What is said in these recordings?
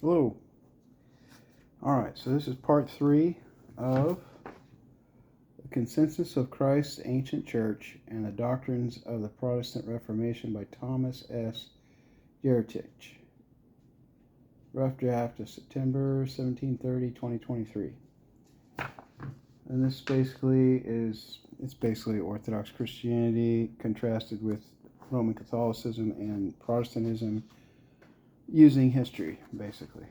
Hello. Alright, so this is part 3 of The Consensus of Christ's Ancient Church and the Doctrines of the Protestant Reformation by Thomas S. Jeretich. Rough draft of September 1730, 2023. And this basically Orthodox Christianity contrasted with Roman Catholicism and Protestantism using history, basically.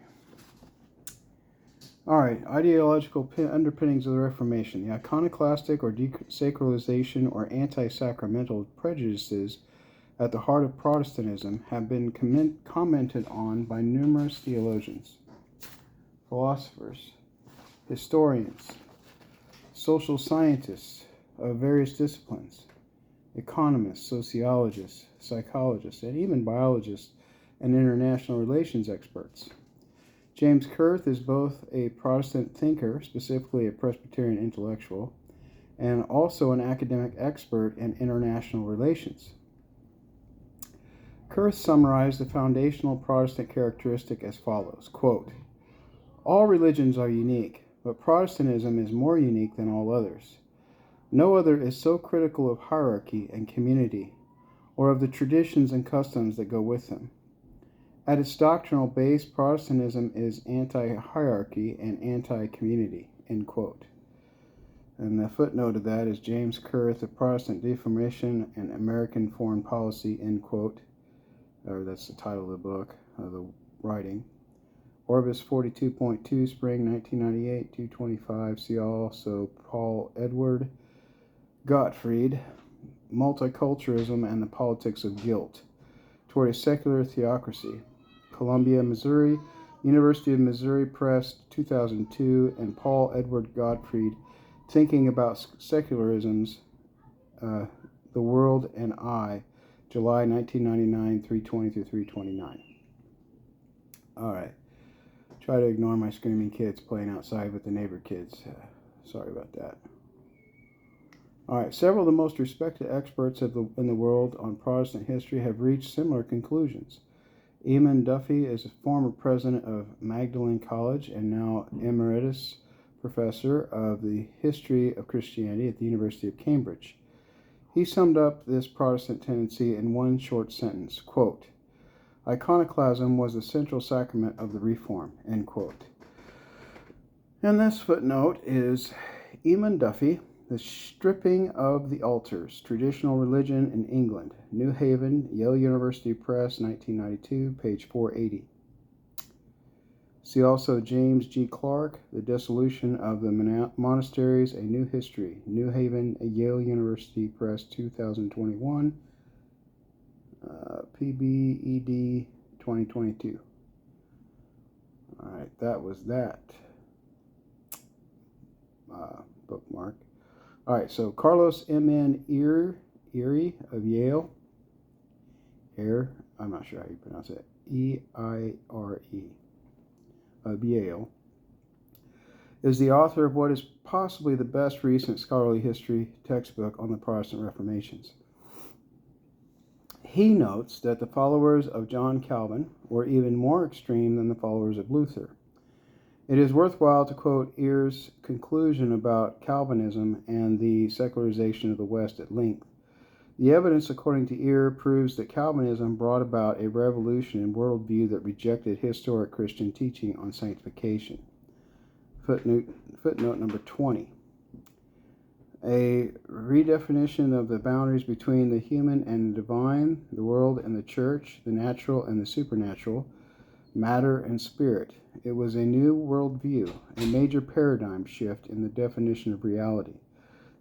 All right, ideological underpinnings of the Reformation. The iconoclastic or desacralization or anti-sacramental prejudices at the heart of Protestantism have been commented on by numerous theologians, philosophers, historians, social scientists of various disciplines, economists, sociologists, psychologists, and even biologists and international relations experts. James Kurth is both a Protestant thinker, specifically a Presbyterian intellectual, and also an academic expert in international relations. Kurth summarized the foundational Protestant characteristic as follows, quote, "All religions are unique, but Protestantism is more unique than all others. No other is so critical of hierarchy and community, or of the traditions and customs that go with them. At its doctrinal base, Protestantism is anti-hierarchy and anti-community," end quote. And the footnote of that is James Kurth, The Protestant Reformation and American Foreign Policy, end quote. Or that's the title of the book, of the writing. Orbis 42.2, spring 1998, 225. See also Paul Edward Gottfried, Multiculturalism and the Politics of Guilt, Toward a Secular Theocracy, Columbia, Missouri, University of Missouri Press, 2002, and Paul Edward Gottfried, Thinking About Secularisms, The World and I, July 1999, 320 through 329. All right. Try to ignore my screaming kids playing outside with the neighbor kids. Sorry about that. All right. Several of the most respected experts in the world on Protestant history have reached similar conclusions. Eamon Duffy is a former president of Magdalen College and now emeritus professor of the history of Christianity at the University of Cambridge. He summed up this Protestant tendency in one short sentence, quote, "Iconoclasm was the central sacrament of the Reform," end quote. And this footnote is Eamon Duffy, The Stripping of the Altars, Traditional Religion in England, New Haven, Yale University Press, 1992, page 480. See also James G. Clark, The Dissolution of the Monasteries, A New History, New Haven, Yale University Press, 2021, PBED 2022. All right, that was that bookmark. All right, so Carlos M.N. Erie of Yale, I'm not sure how you pronounce it, E-I-R-E, of Yale, is the author of what is possibly the best recent scholarly history textbook on the Protestant Reformations. He notes that the followers of John Calvin were even more extreme than the followers of Luther. It is worthwhile to quote Ear's conclusion about Calvinism and the secularization of the West at length. The evidence, according to Ear, proves that Calvinism brought about a revolution in worldview that rejected historic Christian teaching on sanctification. Footnote number 20. A redefinition of the boundaries between the human and the divine, the world and the church, the natural and the supernatural, matter and spirit. It was a new worldview, a major paradigm shift in the definition of reality.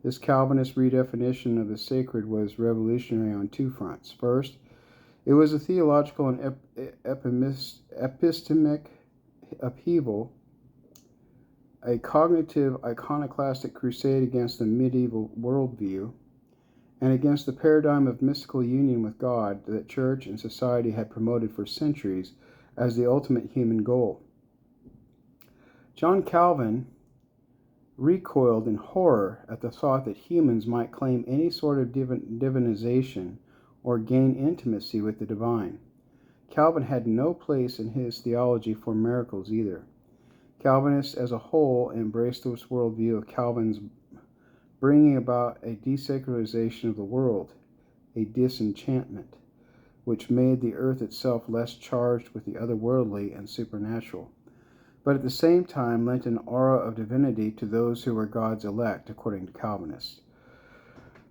This Calvinist redefinition of the sacred was revolutionary on two fronts. First, it was a theological and epistemic upheaval, a cognitive iconoclastic crusade against the medieval worldview and against the paradigm of mystical union with God that church and society had promoted for centuries as the ultimate human goal. John Calvin recoiled in horror at the thought that humans might claim any sort of divinization or gain intimacy with the divine. Calvin had no place in his theology for miracles either. Calvinists as a whole embraced this worldview of Calvin's, bringing about a desacralization of the world, a disenchantment, which made the earth itself less charged with the otherworldly and supernatural, but at the same time lent an aura of divinity to those who were God's elect, according to Calvinists.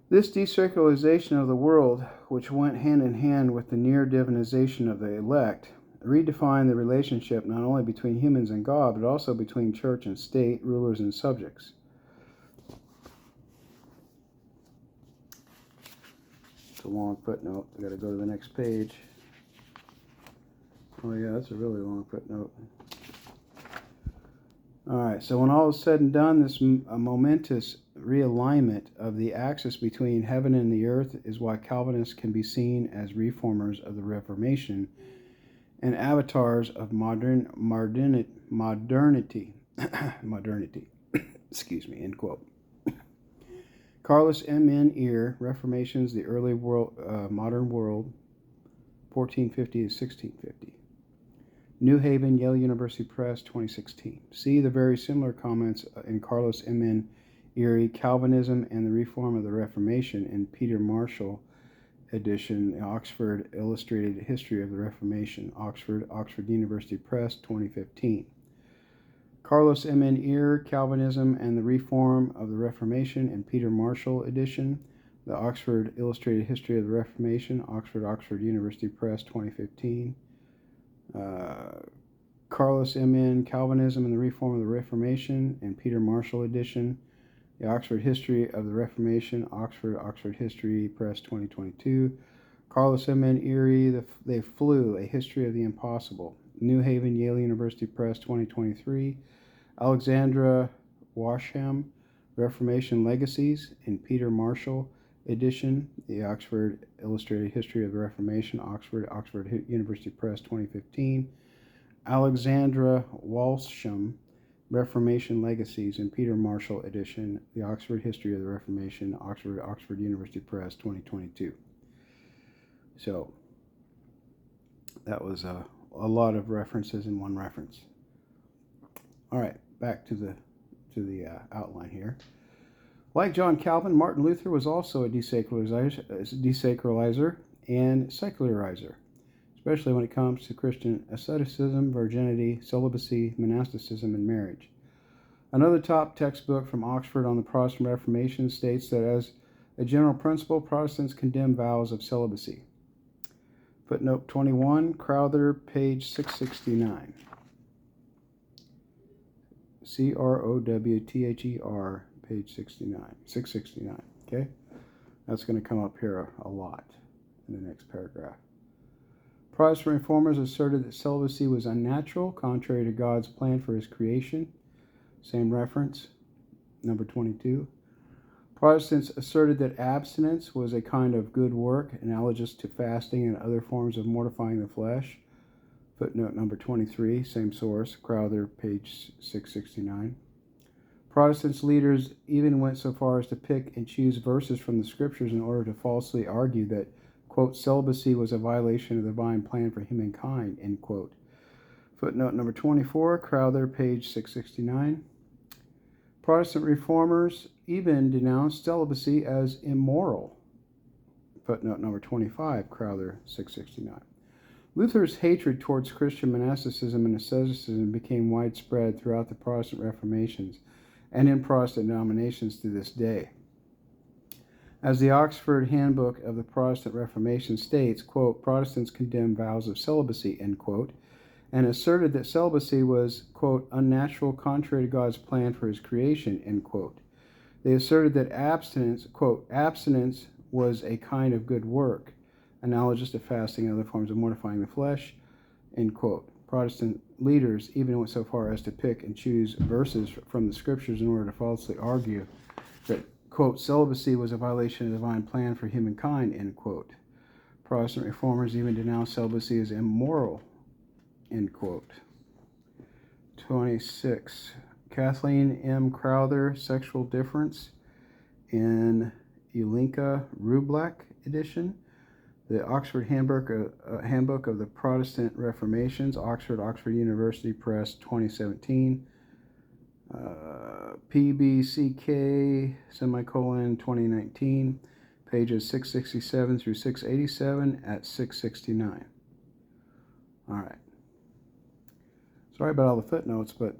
This desacralization of the world, which went hand in hand with the near divinization of the elect, redefined the relationship not only between humans and God, but also between church and state, rulers and subjects. It's a long footnote. I've got to go to the next page. Oh yeah, that's a really long footnote. Alright, so when all is said and done, this momentous realignment of the axis between heaven and the earth is why Calvinists can be seen as reformers of the Reformation and avatars of modernity. Excuse me, end quote. Carlos M. N. Ear, Reformations, the Early Modern World, 1450 to 1650. New Haven, Yale University Press, 2016. See the very similar comments in Carlos M. N. Erie, Calvinism and the Reform of the Reformation in Peter Marshall edition, Oxford Illustrated History of the Reformation, Oxford University Press, 2015. Carlos M. N. Ear, Calvinism and the Reform of the Reformation in Peter Marshall edition, the Oxford Illustrated History of the Reformation, Oxford University Press, 2015. Carlos M. N. Calvinism and the Reform of the Reformation in Peter Marshall edition, the Oxford History of the Reformation, Oxford History Press, 2022. Carlos M. N. Erie, They Flew, A History of the Impossible, New Haven, Yale University Press, 2023. Alexandra Washam, Reformation Legacies in Peter Marshall edition, the Oxford Illustrated History of the Reformation, Oxford University Press, 2015. Alexandra Walsham, Reformation Legacies in Peter Marshall edition, the Oxford History of the Reformation, Oxford University Press, 2022. So that was a lot of references in one reference. All right, back to the outline here. Like John Calvin, Martin Luther was also a desacralizer and secularizer, especially when it comes to Christian asceticism, virginity, celibacy, monasticism, and marriage. Another top textbook from Oxford on the Protestant Reformation states that as a general principle, Protestants condemn vows of celibacy. Footnote 21, Crowther, page 669. Crowther, page 669. Okay? That's going to come up here a lot in the next paragraph. Protestant reformers asserted that celibacy was unnatural, contrary to God's plan for his creation. Same reference, number 22. Protestants asserted that abstinence was a kind of good work, analogous to fasting and other forms of mortifying the flesh. Footnote number 23, same source, Crowther, page 669. Protestants leaders even went so far as to pick and choose verses from the scriptures in order to falsely argue that, quote, celibacy was a violation of the divine plan for humankind, end quote. Footnote number 24, Crowther, page 669. Protestant reformers even denounced celibacy as immoral. Footnote number 25, Crowther, 669. Luther's hatred towards Christian monasticism and asceticism became widespread throughout the Protestant Reformations and in Protestant denominations to this day. As the Oxford Handbook of the Protestant Reformation states, quote, Protestants condemn vows of celibacy, end quote, and asserted that celibacy was, quote, unnatural, contrary to God's plan for his creation, end quote. They asserted that abstinence, quote, abstinence was a kind of good work, analogous to fasting and other forms of mortifying the flesh, end quote. Protestant leaders even went so far as to pick and choose verses from the scriptures in order to falsely argue that, quote, celibacy was a violation of the divine plan for humankind, end quote. Protestant reformers even denounced celibacy as immoral, end quote. 26. Kathleen M. Crowther, Sexual Difference in Ulinka Rublak edition, The Oxford Handbook of the Protestant Reformations, Oxford University Press, 2017. PBCK, semicolon, 2019, pages 667 through 687 at 669. All right. Sorry about all the footnotes, but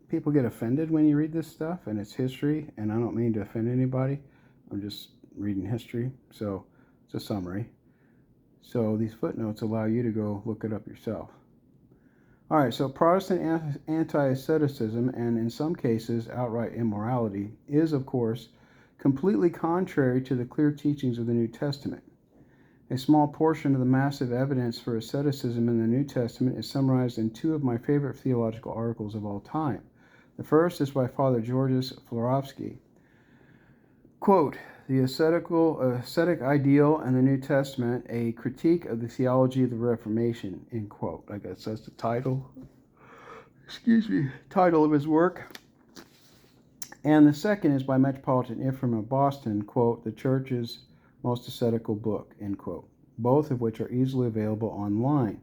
people get offended when you read this stuff, and it's history, and I don't mean to offend anybody. I'm just reading history, so it's a summary. So these footnotes allow you to go look it up yourself. All right, so Protestant anti-asceticism, and in some cases outright immorality, is, of course, completely contrary to the clear teachings of the New Testament. A small portion of the massive evidence for asceticism in the New Testament is summarized in two of my favorite theological articles of all time. The first is by Father Georgios Florovsky. Quote, "The ascetic ideal and the New Testament, a critique of the theology of the Reformation," end quote. I guess that's the title of his work. And the second is by Metropolitan Ephraim of Boston, quote, "The Church's most ascetical book," end quote. Both of which are easily available online.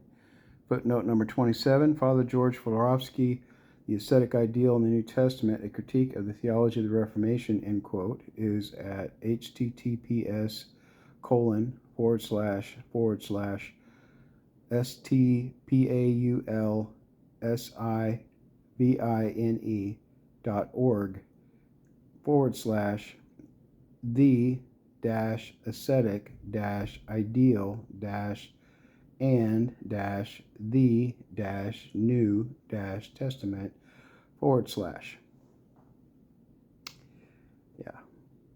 Footnote number 27, Father George Florovsky, "The Ascetic Ideal in the New Testament, a critique of the theology of the Reformation," end quote, is at https://the-ascetic-ideal-and-new-testament/. Yeah,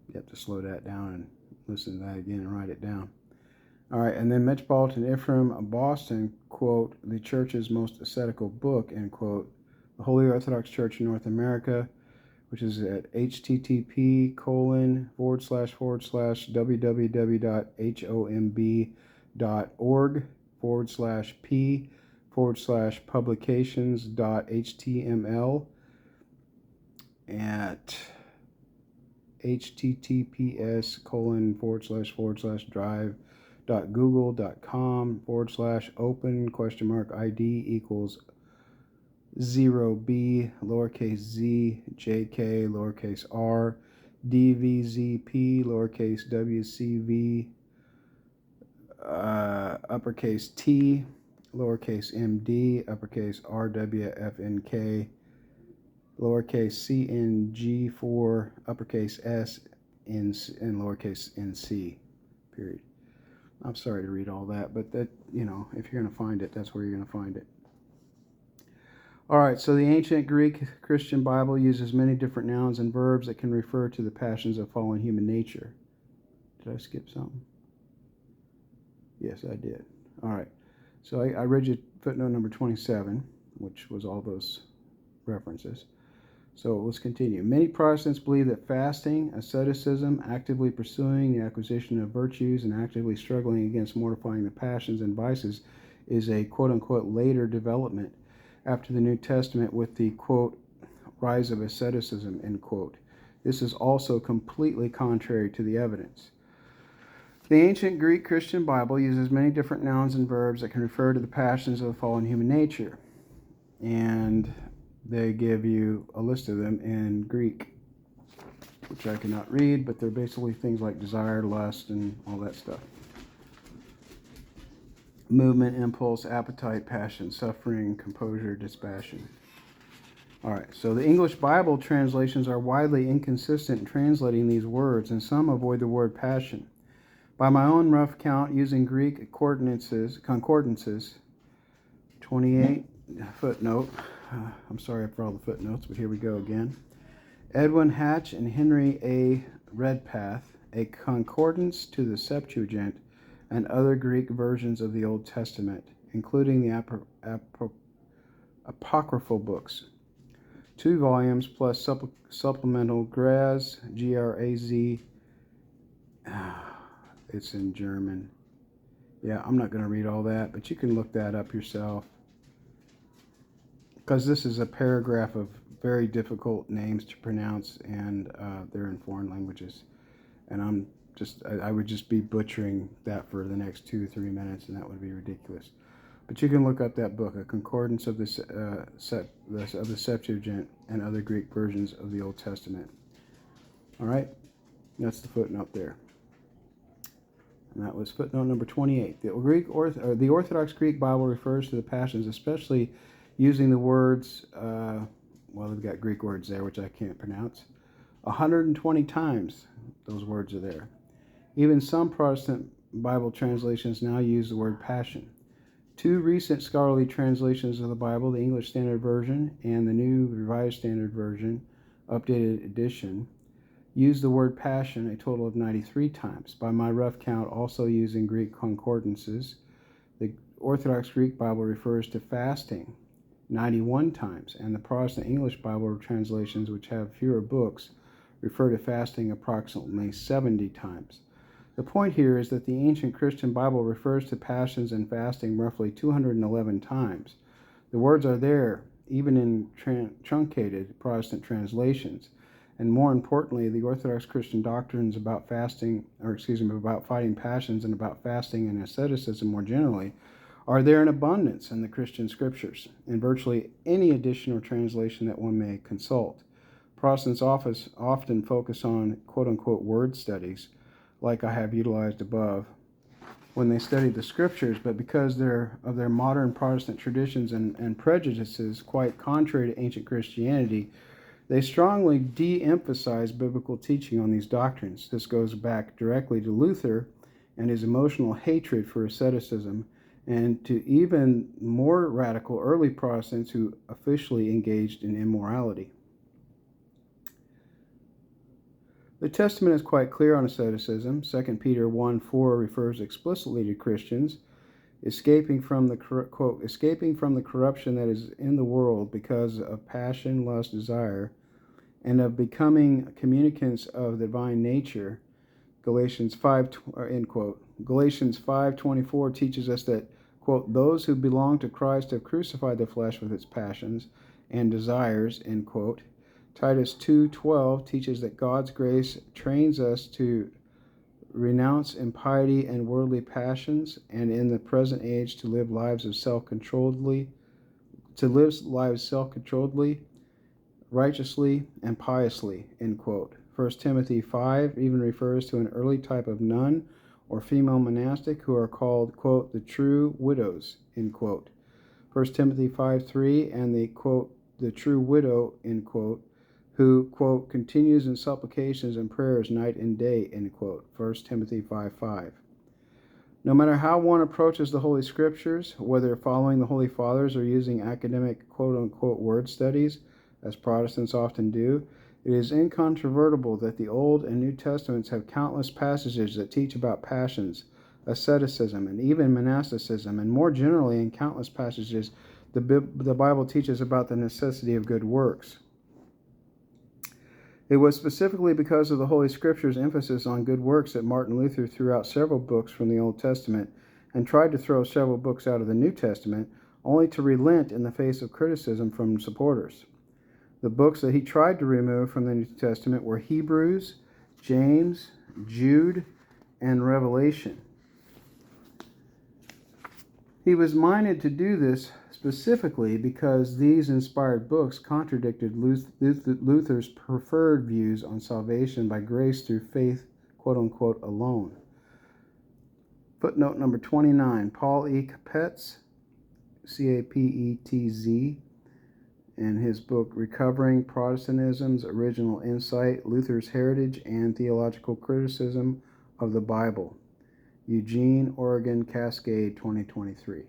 you have to slow that down and listen to that again and write it down. All right, and then Metropolitan Ephraim of Boston, quote, "The Church's most ascetical book," end quote, "The Holy Orthodox Church in North America," which is at http://www.homb.org/p/publications.html at https://drive.google.com/open?id = 0b lowercase z jk lowercase r dvzp lowercase wcv uppercase t lowercase md uppercase rwfnk lowercase cng4 uppercase s and lowercase nc, period. I'm sorry to read all that, but that, if you're going to find it, that's where you're going to find it. All right, so the ancient Greek Christian Bible uses many different nouns and verbs that can refer to the passions of fallen human nature. Did I skip something? Yes, I did. All right, so I read you footnote number 27, which was all those references. So let's continue. Many Protestants believe that fasting, asceticism, actively pursuing the acquisition of virtues, and actively struggling against mortifying the passions and vices is a quote-unquote later development after the New Testament with the, quote, "rise of asceticism," end quote. This is also completely contrary to the evidence. The ancient Greek Christian Bible uses many different nouns and verbs that can refer to the passions of the fallen human nature. And they give you a list of them in Greek, which I cannot read, but they're basically things like desire, lust, and all that stuff. Movement, impulse, appetite, passion, suffering, composure, dispassion. All right, so the English Bible translations are widely inconsistent in translating these words, and some avoid the word passion. By my own rough count, using Greek concordances, 28 footnote, I'm sorry for all the footnotes, but here we go again. Edwin Hatch and Henry A. Redpath, A Concordance to the Septuagint and Other Greek Versions of the Old Testament, including the apocryphal books. 2 volumes plus supplemental Graz, G-R-A-Z. It's in German. Yeah, I'm not going to read all that, but you can look that up yourself, because this is a paragraph of very difficult names to pronounce, and they're in foreign languages. And I'm I would just be butchering that for the next 2 or 3 minutes, and that would be ridiculous. But you can look up that book, A Concordance of the Septuagint and Other Greek Versions of the Old Testament. All right, that's the footnote there. And that was footnote number 28. The Orthodox Greek Bible refers to the Passions, especially using the words, they've got Greek words there, which I can't pronounce. 120 times those words are there. Even some Protestant Bible translations now use the word passion. 2 recent scholarly translations of the Bible, the English Standard Version and the New Revised Standard Version, updated edition, use the word passion a total of 93 times. By my rough count, also using Greek concordances, the Orthodox Greek Bible refers to fasting 91 times, and the Protestant English Bible translations, which have fewer books, refer to fasting approximately 70 times. The point here is that the ancient Christian Bible refers to passions and fasting roughly 211 times. The words are there, even in truncated Protestant translations. And more importantly, the Orthodox Christian doctrines about about fighting passions and about fasting and asceticism more generally are there in abundance in the Christian scriptures, in virtually any edition or translation that one may consult. Protestants often focus on quote-unquote word studies, like I have utilized above, when they study the scriptures, but because of their modern Protestant traditions and prejudices quite contrary to ancient Christianity, they strongly de-emphasize biblical teaching on these doctrines. This goes back directly to Luther and his emotional hatred for asceticism, and to even more radical early Protestants who officially engaged in immorality. The Testament is quite clear on asceticism. 2 Peter 1:4 refers explicitly to Christians escaping from the corruption that is in the world because of passion, lust, desire, and of becoming communicants of the divine nature. Galatians 5:24 teaches us that, quote, those who belong to Christ have crucified the flesh with its passions and desires, end quote. Titus 2:12 teaches that God's grace trains us to renounce impiety and worldly passions, and in the present age to live lives self-controlledly, righteously, and piously, end quote. 1 Timothy 5 even refers to an early type of nun or female monastic who are called, quote, the true widows, end quote. 1 Timothy 5:3 and the, quote, the true widow, end quote, who, quote, continues in supplications and prayers night and day, end quote. 1 Timothy 5:5. No matter how one approaches the Holy Scriptures, whether following the Holy Fathers or using academic, quote-unquote, word studies, as Protestants often do, it is incontrovertible that the Old and New Testaments have countless passages that teach about passions, asceticism, and even monasticism, and more generally, in countless passages, the Bible teaches about the necessity of good works. It was specifically because of the Holy Scriptures' emphasis on good works that Martin Luther threw out several books from the Old Testament and tried to throw several books out of the New Testament, only to relent in the face of criticism from supporters. The books that he tried to remove from the New Testament were Hebrews, James, Jude, and Revelation. He was minded to do this specifically because these inspired books contradicted Luther's preferred views on salvation by grace through faith, quote-unquote, alone. Footnote number 29, Paul E. Capetz, C-A-P-E-T-Z, in his book Recovering Protestantism's Original Insight, Luther's Heritage and Theological Criticism of the Bible, Eugene, Oregon, Cascade, 2023.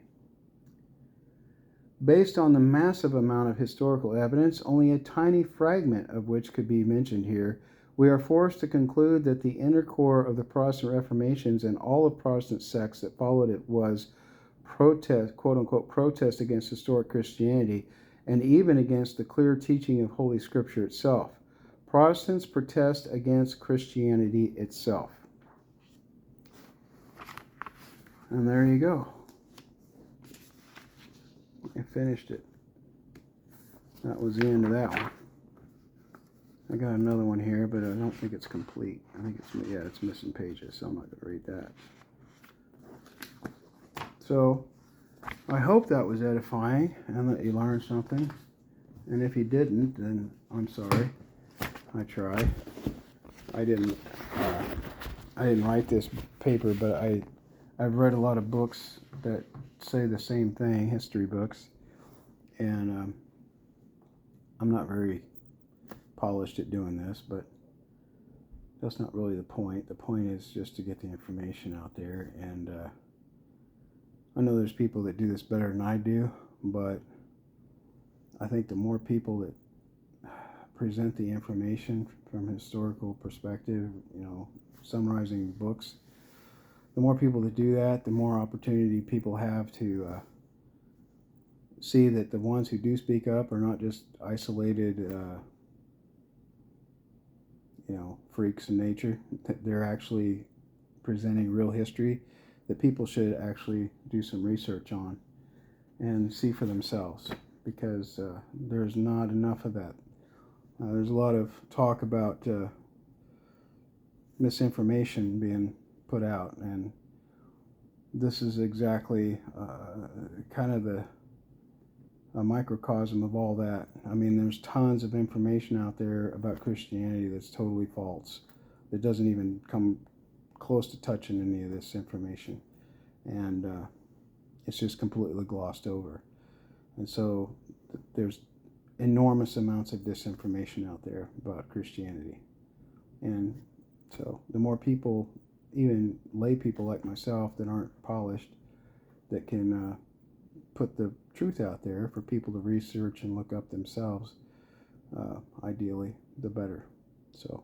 Based on the massive amount of historical evidence, only a tiny fragment of which could be mentioned here, we are forced to conclude that the inner core of the Protestant Reformations and all of Protestant sects that followed it was protest, quote-unquote, protest against historic Christianity and even against the clear teaching of Holy Scripture itself. Protestants protest against Christianity itself. And there you go. I finished it. That was the end of that one. I got another one here, but I don't think it's complete. I think it's missing pages, so I'm not going to read that. So, I hope that was edifying and that you learned something. And if you didn't, then I'm sorry. I tried. I didn't write this paper, but I've read a lot of books that say the same thing, history books, and I'm not very polished at doing this, but that's not really the point. The point is just to get the information out there, and I know there's people that do this better than I do, but I think the more people that present the information from a historical perspective, summarizing books, the more people that do that, the more opportunity people have to see that the ones who do speak up are not just isolated freaks in nature, that they're actually presenting real history that people should actually do some research on and see for themselves, because there's not enough of that. There's a lot of talk about misinformation being put out, and this is exactly kind of a microcosm of all that. I mean, there's tons of information out there about Christianity that's totally false, that doesn't even come close to touching any of this information, and it's just completely glossed over. And so there's enormous amounts of disinformation out there about Christianity, and so the more people, even lay people like myself that aren't polished, that can put the truth out there for people to research and look up themselves, ideally the better. So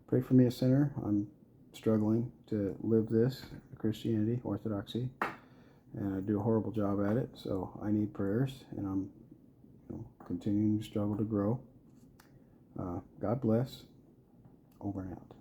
pray for me, a sinner. I'm struggling to live this Christianity, Orthodoxy, and I do a horrible job at it, so I need prayers, and I'm continuing to struggle to grow. God bless. Over and out.